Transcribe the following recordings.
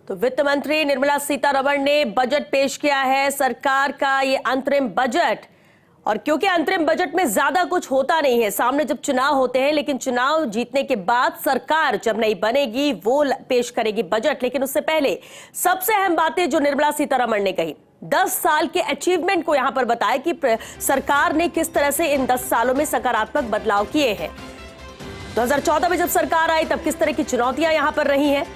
तो वित्त मंत्री निर्मला सीतारमण ने बजट पेश किया है। सरकार का ये अंतरिम बजट, और क्योंकि अंतरिम बजट में ज्यादा कुछ होता नहीं है, सामने जब चुनाव होते हैं, लेकिन चुनाव जीतने के बाद सरकार जब नई बनेगी वो पेश करेगी बजट। लेकिन उससे पहले सबसे अहम बातें जो निर्मला सीतारमण ने कही, 10 साल के अचीवमेंट को यहां पर बताया कि सरकार ने किस तरह से इन 10 सालों में सकारात्मक बदलाव किए हैं। 2014 में जब सरकार आई तब किस तरह की चुनौतियां यहां पर रही हैं।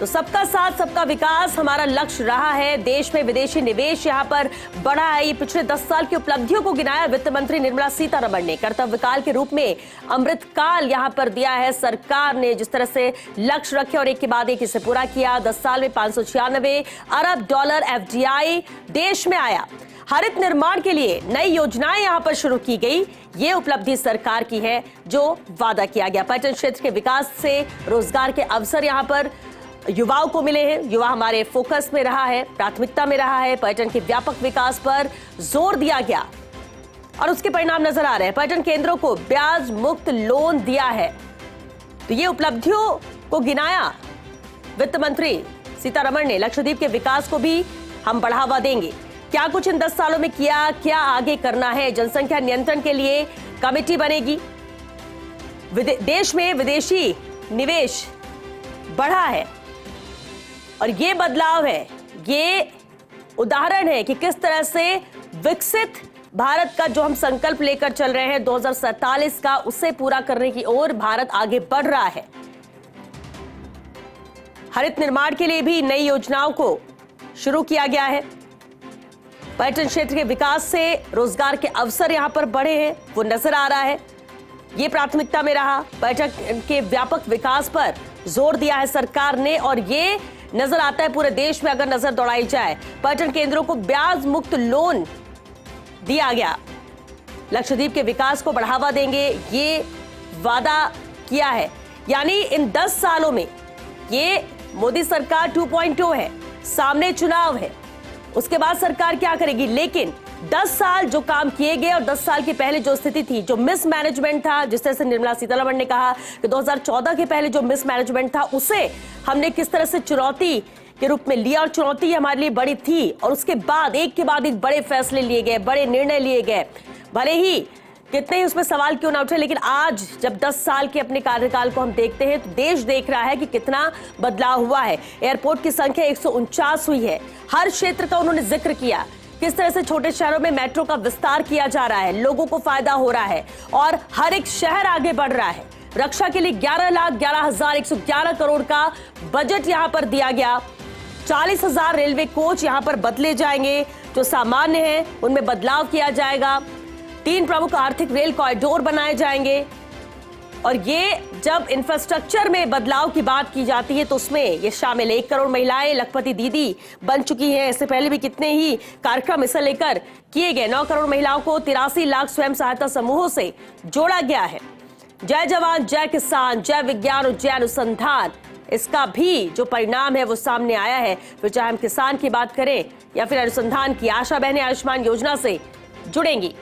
तो सबका साथ सबका विकास हमारा लक्ष्य रहा है। देश में विदेशी निवेश यहां पर बढ़ा है। ये पिछले 10 साल की उपलब्धियों को गिनाया वित्त मंत्री निर्मला सीतारमण ने। कर्तव्यकाल के रूप में अमृत काल यहां पर दिया है। सरकार ने जिस तरह से लक्ष्य रखे और एक के बाद एक इसे पूरा किया। 10 साल में $596 अरब FDI देश में आया। हरित निर्माण के लिए नई योजनाएं यहां पर शुरू की गई। ये उपलब्धि सरकार की है जो वादा किया गया। पर्यटन क्षेत्र के विकास से रोजगार के अवसर यहां पर युवाओं को मिले हैं। युवा हमारे फोकस में रहा है, प्राथमिकता में रहा है। पर्यटन के व्यापक विकास पर जोर दिया गया और उसके परिणाम नजर आ रहे हैं। पर्यटन केंद्रों को ब्याज मुक्त लोन दिया है। तो ये उपलब्धियों को गिनाया वित्त मंत्री सीतारमण ने। लक्षद्वीप के विकास को भी हम बढ़ावा देंगे। क्या कुछ इन 10 सालों में किया, क्या आगे करना है। जनसंख्या नियंत्रण के लिए कमेटी बनेगी। देश में विदेशी निवेश बढ़ा है और ये बदलाव है, ये उदाहरण है कि किस तरह से विकसित भारत का जो हम संकल्प लेकर चल रहे हैं 2047 का, उसे पूरा करने की ओर भारत आगे बढ़ रहा है। हरित निर्माण के लिए भी नई योजनाओं को शुरू किया गया है। पर्यटन क्षेत्र के विकास से रोजगार के अवसर यहां पर बढ़े हैं, वो नजर आ रहा है। ये प्राथमिकता में रहा। पर्यटन के व्यापक विकास पर जोर दिया है सरकार ने और ये नजर आता है पूरे देश में। अगर नजर दौड़ाई जाए, पर्यटन केंद्रों को ब्याज मुक्त लोन दिया गया। लक्षद्वीप के विकास को बढ़ावा देंगे, ये वादा किया है। यानी इन 10 सालों में ये मोदी सरकार 2.0 है। सामने चुनाव है, उसके बाद सरकार क्या करेगी। लेकिन 10 साल जो काम किए गए और 10 साल के पहले जो स्थिति थी, जो मिसमैनेजमेंट था, जिस तरह से निर्मला सीतारमण ने कहा कि 2014 के पहले जो मिसमैनेजमेंट था उसे हमने किस तरह से चुनौती के रूप में लिया और चुनौती हमारे लिए बड़ी थी। और उसके बाद एक के बाद एक बड़े फैसले लिए गए, बड़े निर्णय लिए गए। भले ही कितने ही उसमें सवाल क्यों ना उठे, लेकिन आज जब 10 साल के अपने कार्यकाल को हम देखते हैं तो देश देख रहा है कि कितना बदलाव हुआ है। एयरपोर्ट की संख्या 149 हुई है। हर क्षेत्र का उन्होंने जिक्र किया, किस तरह से छोटे शहरों में मेट्रो का विस्तार किया जा रहा है, लोगों को फायदा हो रहा है और हर एक शहर आगे बढ़ रहा है। रक्षा के लिए 11,11,111 करोड़ का बजट यहां पर दिया गया। 40,000 रेलवे कोच यहां पर बदले जाएंगे। जो सामान्य है उनमें बदलाव किया जाएगा। 3 प्रमुख आर्थिक रेल कॉरिडोर बनाए जाएंगे। और ये जब इंफ्रास्ट्रक्चर में बदलाव की बात की जाती है तो उसमें ये शामिल 1 करोड़ महिलाएं लखपति दीदी बन चुकी हैं। इससे पहले भी कितने ही कार्यक्रम इसे लेकर किए गए। 9 करोड़ महिलाओं को 83 लाख स्वयं सहायता समूहों से जोड़ा गया है। जय जवान, जय किसान, जय विज्ञान और जय अनुसंधान, इसका भी जो परिणाम है वो सामने आया है। फिर चाहे हम किसान की बात करें या फिर अनुसंधान की, आशा बहनें आयुष्मान योजना से जुड़ेंगी।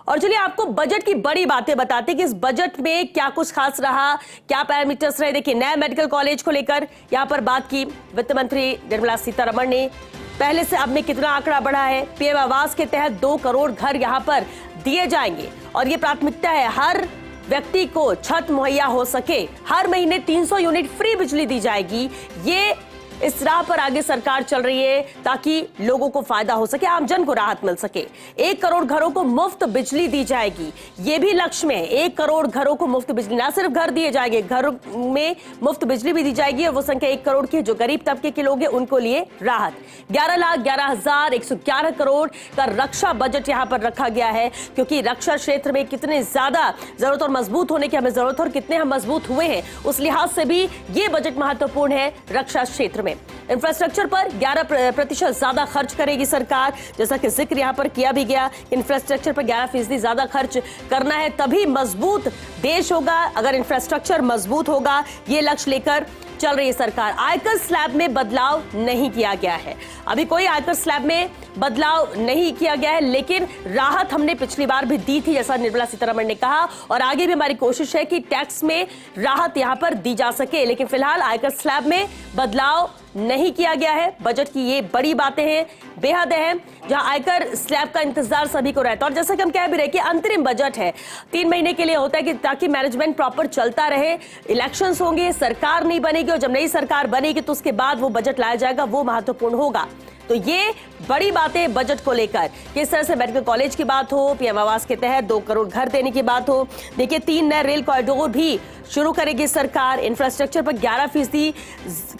और चलिए आपको बजट की बड़ी बातें बताते हैं कि इस बजट में क्या कुछ खास रहा, क्या पैरामीटर्स रहे। देखिए, नए मेडिकल कॉलेज को लेकर यहां पर बात की वित्त मंत्री निर्मला सीतारमण ने। पहले से अब में कितना आंकड़ा बढ़ा है। पीएम आवास के तहत 2 करोड़ घर यहां पर दिए जाएंगे और ये प्राथमिकता है, हर व्यक्ति को छत मुहैया हो सके। हर महीने 300 यूनिट फ्री बिजली दी जाएगी। ये इस राह पर आगे सरकार चल रही है ताकि लोगों को फायदा हो सके, आमजन को राहत मिल सके। 1 करोड़ घरों को मुफ्त बिजली दी जाएगी, ये भी लक्ष्य में है। 1 करोड़ घरों को मुफ्त बिजली, ना सिर्फ घर दिए जाएंगे, घर में मुफ्त बिजली भी दी जाएगी। और वो संख्या 1 करोड़ की, जो गरीब तबके के लोग हैं उनको लिए राहत। 11,11,111 करोड़ का रक्षा बजट यहां पर रखा गया है, क्योंकि रक्षा क्षेत्र में कितने ज्यादा जरूरत और मजबूत होने की हमें जरूरत है और कितने हम मजबूत हुए हैं, उस लिहाज से भी ये बजट महत्वपूर्ण है रक्षा क्षेत्र में। इंफ्रास्ट्रक्चर पर 11% ज्यादा खर्च करेगी सरकार। जैसा कि जिक्र यहां पर किया भी गया, इंफ्रास्ट्रक्चर पर 11% ज्यादा खर्च करना है, तभी मजबूत देश होगा। अगर इंफ्रास्ट्रक्चर मजबूत होगा, ये लक्ष्य लेकर चल रही है सरकार। आयकर स्लैब में बदलाव नहीं किया गया है। अभी कोई आयकर स्लैब में बदलाव नहीं किया गया है, लेकिन राहत हमने पिछली बार भी दी थी, जैसा निर्मला सीतारमण ने कहा, और आगे भी हमारी कोशिश है कि टैक्स में राहत यहां पर दी जा सके। लेकिन फिलहाल आयकर स्लैब में बदलाव नहीं किया गया है। बजट की ये बड़ी बातें हैं, बेहद अहम, जहां आयकर स्लैब का इंतजार सभी को रहता है। और जैसा कि हम कह भी रहे कि अंतरिम बजट है, 3 महीने के लिए होता है कि ताकि मैनेजमेंट प्रॉपर चलता रहे। इलेक्शंस होंगे, सरकार नहीं बनेगी, और जब नई सरकार बनेगी तो उसके बाद वो बजट लाया जाएगा, वो महत्वपूर्ण होगा। तो ये बड़ी बातें बजट को लेकर, किस तरह से मेडिकल कॉलेज की बात हो, पीएम आवास के तहत 2 करोड़ घर देने की बात हो, देखिए 3 नए रेल कॉरिडोर भी शुरू करेगी सरकार, इंफ्रास्ट्रक्चर पर 11%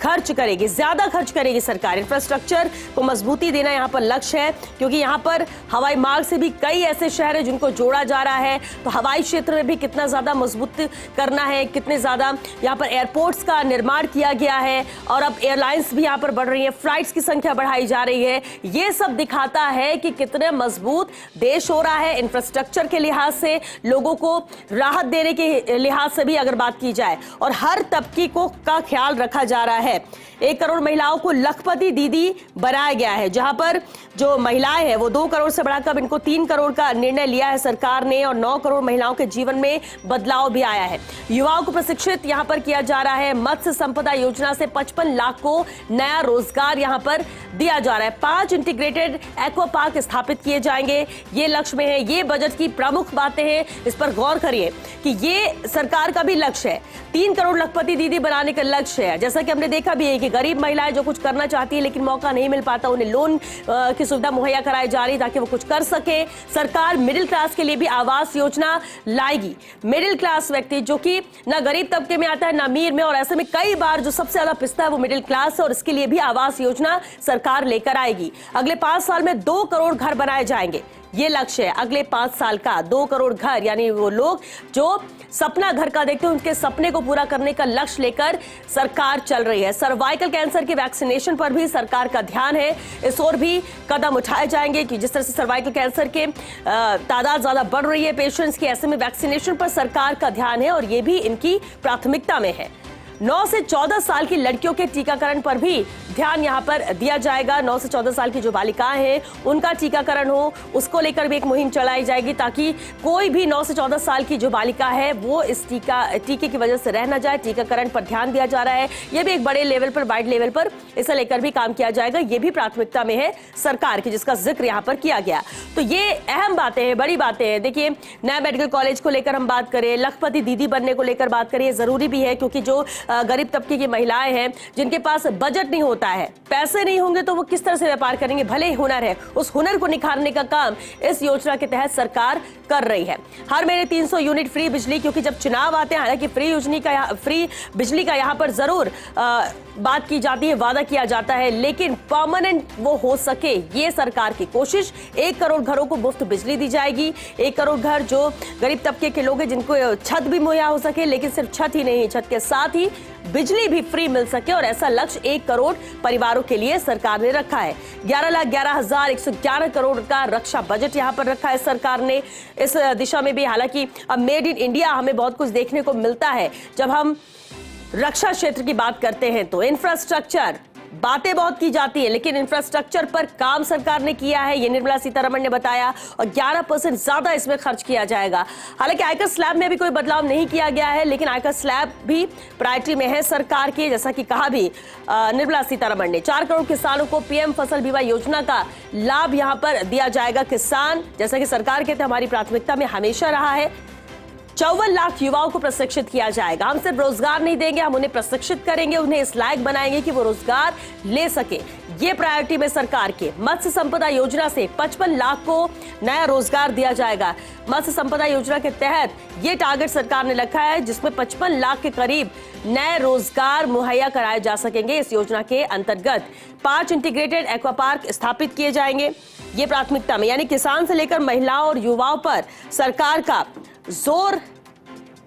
खर्च करेगी, ज्यादा खर्च करेगी सरकार। इंफ्रास्ट्रक्चर को मजबूती देना यहाँ पर लक्ष्य है, क्योंकि यहाँ पर हवाई मार्ग से भी कई ऐसे शहर हैं जिनको जोड़ा जा रहा है। तो हवाई क्षेत्र में भी कितना ज्यादा मजबूत करना है, कितने ज्यादा यहाँ पर एयरपोर्ट्स का निर्माण किया गया है, और अब एयरलाइंस भी यहाँ पर बढ़ रही है, फ्लाइट्स की संख्या बढ़ाई जा रही है। ये सब दिखाता है कि कितने मजबूत देश हो रहा है। इंफ्रास्ट्रक्चर के लिहाज से, लोगों को राहत देने के लिहाज से भी अगर बात की जाए, और हर तबके का ख्याल रखा जा रहा है। 1 करोड़ महिलाओं को लखपति दीदी बनाया गया है, जहां पर जो महिलाएं हैं वो 2 करोड़ से बढ़ाकर इनको 3 करोड़ का निर्णय लिया है सरकार ने, और 9 करोड़ महिलाओं के जीवन में बदलाव भी आया है। युवाओं को प्रशिक्षित यहां पर किया जा रहा है। मत्स्य संपदा योजना से 55 लाख को नया रोजगार यहां पर दिया जा रहा है। 5 इंटीग्रेटेड एक्वा पार्क स्थापित किए जाएंगे, ये लक्ष्य में है। ये बजट की प्रमुख बातें हैं, इस पर गौर करिए कि ये सरकार का भी लक्ष्य है। 3 करोड़ लखपति दीदी बनाने का लक्ष्य है। जैसा कि हमने देखा भी है कि गरीब महिलाएं जो कुछ करना चाहती है लेकिन मौका नहीं मिल पाता, उन्हें लोन की सुविधा मुहैया कराई जा रही ताकि वो कुछ कर सके। सरकार मिडिल क्लास के लिए भी आवास योजना लाएगी। मिडिल क्लास व्यक्ति जो कि ना गरीब तबके में आता है ना अमीर में, और ऐसे में कई बार जो सबसे ज्यादा पिसता है वो मिडिल क्लास है, और इसके लिए भी आवास योजना सरकार लेकर आएगी। अगले 5 साल में 2 करोड़ घर बनाए जाएंगे, ये लक्ष्य है। अगले 5 साल का 2 करोड़ घर, यानी वो लोग जो सपना घर का देखते हैं, उनके सपने को पूरा करने का लक्ष्य लेकर सरकार चल रही है। सर्वाइकल कैंसर के वैक्सीनेशन पर भी सरकार का ध्यान है। इस ओर भी कदम उठाए जाएंगे कि जिस तरह से सर्वाइकल कैंसर के तादाद ज्यादा बढ़ रही है पेशेंट्स की, ऐसे में वैक्सीनेशन पर सरकार का ध्यान है, और ये भी इनकी प्राथमिकता में है। 9 से 14 साल की लड़कियों के टीकाकरण पर भी ध्यान यहां पर दिया जाएगा। 9 से 14 साल की जो बालिकाएं हैं उनका टीकाकरण हो, उसको लेकर भी एक मुहिम चलाई जाएगी, ताकि कोई भी 9 से 14 साल की जो बालिका है वो इस टीके की वजह से रह न जाए। टीकाकरण पर ध्यान दिया जा रहा है। ये भी एक बड़े लेवल पर, वाइड लेवल पर इसे लेकर भी काम किया जाएगा। ये भी प्राथमिकता में है सरकार की, जिसका जिक्र यहाँ पर किया गया। तो ये अहम बातें हैं, बड़ी बातें हैं। देखिए, नया मेडिकल कॉलेज को लेकर हम बात करें, लखपति दीदी बनने को लेकर बात करें, जरूरी भी है, क्योंकि जो गरीब तबके की महिलाएं हैं जिनके पास बजट नहीं होता है, पैसे नहीं होंगे, तो वो किस तरह से व्यापार करेंगे। भले ही हुनर है, उस हुनर को निखारने का काम इस योजना के तहत सरकार कर रही है। हर महीने 300 यूनिट फ्री बिजली, क्योंकि जब चुनाव आते हैं, हालांकि फ्री बिजली का यहाँ पर जरूर बात की जाती है, वादा किया जाता है, लेकिन परमानेंट वो हो सके, ये सरकार की कोशिश। 1 करोड़ घरों को मुफ्त बिजली दी जाएगी। 1 करोड़ घर जो गरीब तबके के लोग हैं, जिनको छत भी मुहैया हो सके, लेकिन सिर्फ छत ही नहीं, छत के साथ ही बिजली भी फ्री मिल सके, और ऐसा लक्ष्य 1 करोड़ परिवारों के लिए सरकार ने रखा है। 11,11,111 करोड़ का रक्षा बजट यहां पर रखा है सरकार ने इस दिशा में भी। हालांकि अब मेड इन इंडिया हमें बहुत कुछ देखने को मिलता है जब हम रक्षा क्षेत्र की बात करते हैं। तो इंफ्रास्ट्रक्चर, बातें बहुत की जाती है, लेकिन इंफ्रास्ट्रक्चर पर काम सरकार ने किया है, ये निर्मला सीतारमण ने बताया, और 11% ज्यादा इसमें खर्च किया जाएगा। हालांकि आयकर स्लैब में भी कोई बदलाव नहीं किया गया है, लेकिन आयकर स्लैब भी प्रायोरिटी में है सरकार की, जैसा कि कहा भी निर्मला सीतारमण ने। 4 करोड़ किसानों को पीएम फसल बीमा योजना का लाभ यहां पर दिया जाएगा। किसान, जैसा कि सरकार कहते हैं, हमारी प्राथमिकता में हमेशा रहा है। 54 लाख युवाओं को प्रशिक्षित किया जाएगा। हम सिर्फ रोजगार नहीं देंगे, हम उन्हें प्रशिक्षित करेंगे, उन्हें इस लायक बनाएंगे कि वो रोजगार ले सके। ये प्रायोरिटी में सरकार के। मत्स्य संपदा योजना से 55 लाख को नया रोजगार दिया जाएगा। मत्स्य संपदा योजना के तहत ये टारगेट सरकार ने रखा है, जिसमें 55 लाख के करीब नए रोजगार मुहैया कराए जा सकेंगे। इस योजना के अंतर्गत 5 इंटीग्रेटेड एक्वा पार्क स्थापित किए जाएंगे। ये प्राथमिकता में, यानी किसान से लेकर महिलाओं और युवाओं पर सरकार का जोर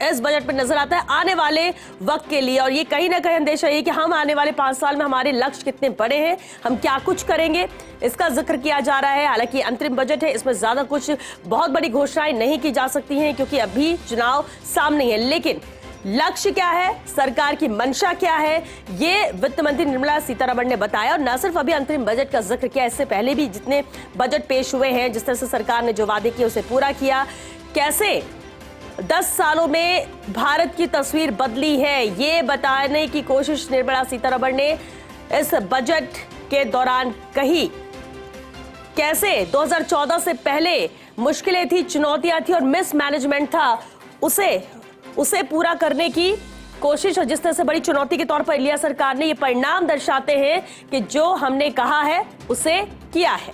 इस बजट पर नजर आता है आने वाले वक्त के लिए। और ये कहीं ना कहीं अंदेशा ये कि हम आने वाले 5 साल में हमारे लक्ष्य कितने बड़े हैं, हम क्या कुछ करेंगे, इसका जिक्र किया जा रहा है। हालांकि अंतरिम बजट है, इसमें ज्यादा कुछ बहुत बड़ी घोषणाएं नहीं की जा सकती हैं, क्योंकि अभी चुनाव सामने है। लेकिन लक्ष्य क्या है, सरकार की मंशा क्या है, ये वित्त मंत्री निर्मला सीतारमण ने बताया। और न सिर्फ अभी अंतरिम बजट का जिक्र किया, इससे पहले भी जितने बजट पेश हुए हैं, जिस तरह से सरकार ने जो वादे किए उसे पूरा किया, कैसे 10 सालों में भारत की तस्वीर बदली है, ये बताने की कोशिश निर्मला सीतारमण ने इस बजट के दौरान कही। कैसे 2014 से पहले मुश्किलें थी, चुनौतियां थी और मिसमैनेजमेंट था, उसे पूरा करने की कोशिश। और जिस तरह से बड़ी चुनौती के तौर पर लिया सरकार ने, ये परिणाम दर्शाते हैं कि जो हमने कहा है उसे किया है।